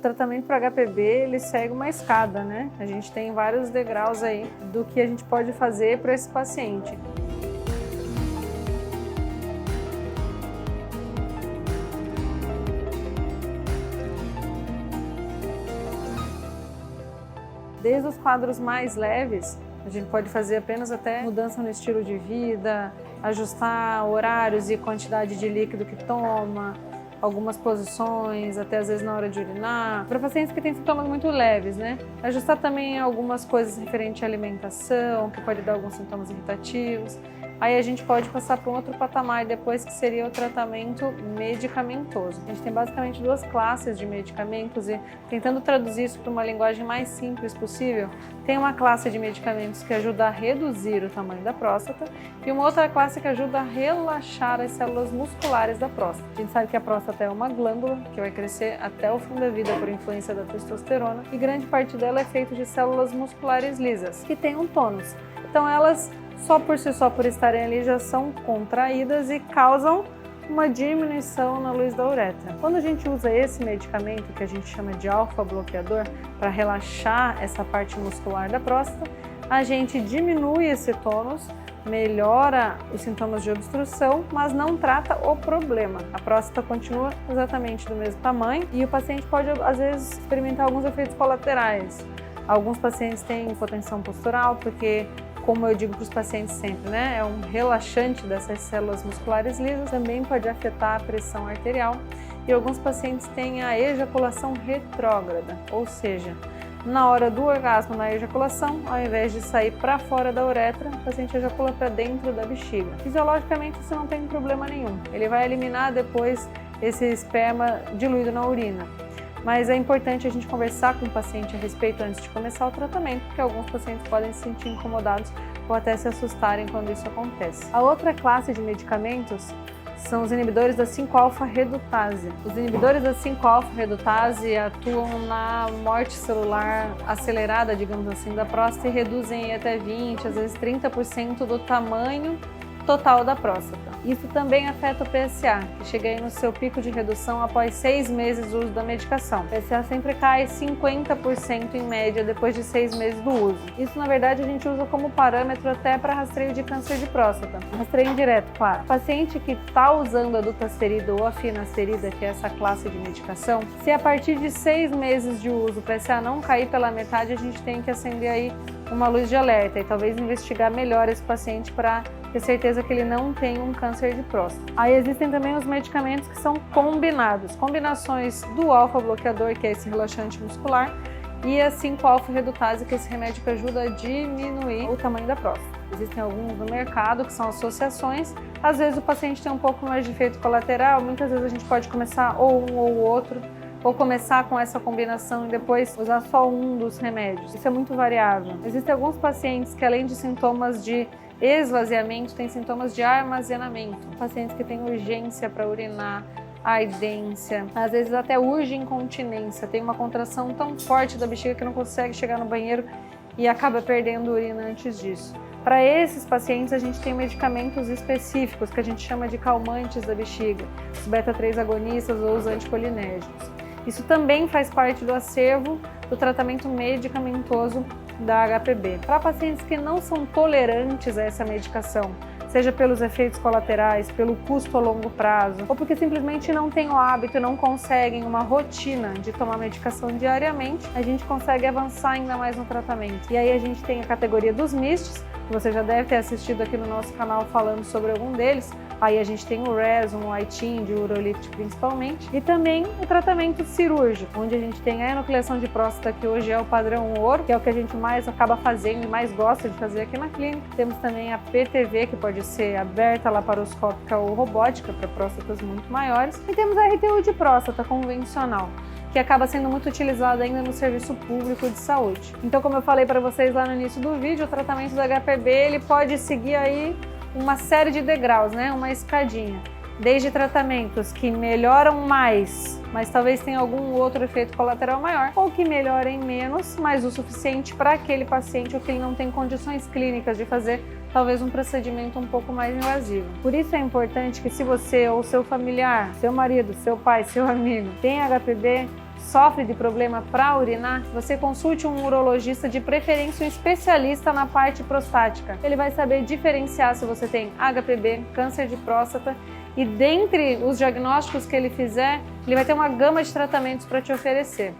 tratamento para HPB, ele segue uma escada, né? A gente tem vários degraus aí do que a gente pode fazer para esse paciente. Desde os quadros mais leves, a gente pode fazer apenas até mudança no estilo de vida, ajustar horários e quantidade de líquido que toma, algumas posições, até às vezes na hora de urinar. Para pacientes que têm sintomas muito leves, né? Ajustar também algumas coisas referentes à alimentação, que pode dar alguns sintomas irritativos. Aí a gente pode passar para um outro patamar depois, que seria o tratamento medicamentoso. A gente tem basicamente duas classes de medicamentos e, tentando traduzir isso para uma linguagem mais simples possível, tem uma classe de medicamentos que ajuda a reduzir o tamanho da próstata e uma outra classe que ajuda a relaxar as células musculares da próstata. A gente sabe que a próstata é uma glândula que vai crescer até o fim da vida por influência da testosterona e grande parte dela é feita de células musculares lisas, que têm um tônus. Então elas só por estarem ali já são contraídas e causam uma diminuição na luz da uretra. Quando a gente usa esse medicamento, que a gente chama de alfa-bloqueador, para relaxar essa parte muscular da próstata, a gente diminui esse tônus, melhora os sintomas de obstrução, mas não trata o problema. A próstata continua exatamente do mesmo tamanho e o paciente pode, às vezes, experimentar alguns efeitos colaterais. Alguns pacientes têm hipotensão postural, porque, como eu digo para os pacientes sempre, né, é um relaxante dessas células musculares lisas, também pode afetar a pressão arterial. E alguns pacientes têm a ejaculação retrógrada, ou seja, na hora do orgasmo, na ejaculação, ao invés de sair para fora da uretra, o paciente ejacula para dentro da bexiga. Fisiologicamente isso não tem problema nenhum, ele vai eliminar depois esse esperma diluído na urina. Mas é importante a gente conversar com o paciente a respeito antes de começar o tratamento, porque alguns pacientes podem se sentir incomodados ou até se assustarem quando isso acontece. A outra classe de medicamentos são os inibidores da 5-alfa-redutase. Os inibidores da 5-alfa-redutase atuam na morte celular acelerada, digamos assim, da próstata e reduzem até 20%, às vezes 30% do tamanho total da próstata. Isso também afeta o PSA, que chega aí no seu pico de redução após 6 meses do uso da medicação. O PSA sempre cai 50% em média depois de 6 meses do uso. Isso, na verdade, a gente usa como parâmetro até para rastreio de câncer de próstata. Rastreio indireto, claro. O paciente que está usando a dutasterida ou a finasterida, que é essa classe de medicação, se a partir de 6 meses de uso o PSA não cair pela metade, a gente tem que acender aí uma luz de alerta e talvez investigar melhor esse paciente para ter certeza que ele não tem um câncer de próstata. Aí existem também os medicamentos que são combinados, combinações do alfa-bloqueador, que é esse relaxante muscular, e a 5-alfa-redutase, que é esse remédio que ajuda a diminuir o tamanho da próstata. Existem alguns no mercado que são associações, às vezes o paciente tem um pouco mais de efeito colateral, muitas vezes a gente pode começar ou um ou outro, ou começar com essa combinação e depois usar só um dos remédios. Isso é muito variável. Existem alguns pacientes que, além de sintomas de esvaziamento, têm sintomas de armazenamento. Pacientes que têm urgência para urinar, ardência, às vezes até urge incontinência, tem uma contração tão forte da bexiga que não consegue chegar no banheiro e acaba perdendo urina antes disso. Para esses pacientes, a gente tem medicamentos específicos que a gente chama de calmantes da bexiga, os beta-3 agonistas ou os anticolinérgicos. Isso também faz parte do acervo do tratamento medicamentoso da HPB. Para pacientes que não são tolerantes a essa medicação, seja pelos efeitos colaterais, pelo custo a longo prazo, ou porque simplesmente não têm o hábito e não conseguem uma rotina de tomar medicação diariamente, a gente consegue avançar ainda mais no tratamento. E aí a gente tem a categoria dos MISTs, que você já deve ter assistido aqui no nosso canal falando sobre algum deles. Aí a gente tem o Resum, o Aitin, de Urolift principalmente, e também o tratamento cirúrgico, onde a gente tem a enucleação de próstata, que hoje é o padrão ouro, que é o que a gente mais acaba fazendo e mais gosta de fazer aqui na clínica. Temos também a PTV, que pode ser aberta, laparoscópica ou robótica, para próstatas muito maiores. E temos a RTU de próstata convencional, que acaba sendo muito utilizada ainda no serviço público de saúde. Então, como eu falei para vocês lá no início do vídeo, o tratamento do HPB ele pode seguir aí uma série de degraus, né? Uma escadinha. Desde tratamentos que melhoram mais, mas talvez tenha algum outro efeito colateral maior, ou que melhorem menos, mas o suficiente para aquele paciente ou que ele não tem condições clínicas de fazer talvez um procedimento um pouco mais invasivo. Por isso é importante que, se você ou seu familiar, seu marido, seu pai, seu amigo tem HPB, sofre de problema para urinar, você consulte um urologista, de preferência um especialista na parte prostática. Ele vai saber diferenciar se você tem HPB, câncer de próstata, e dentre os diagnósticos que ele fizer, ele vai ter uma gama de tratamentos para te oferecer.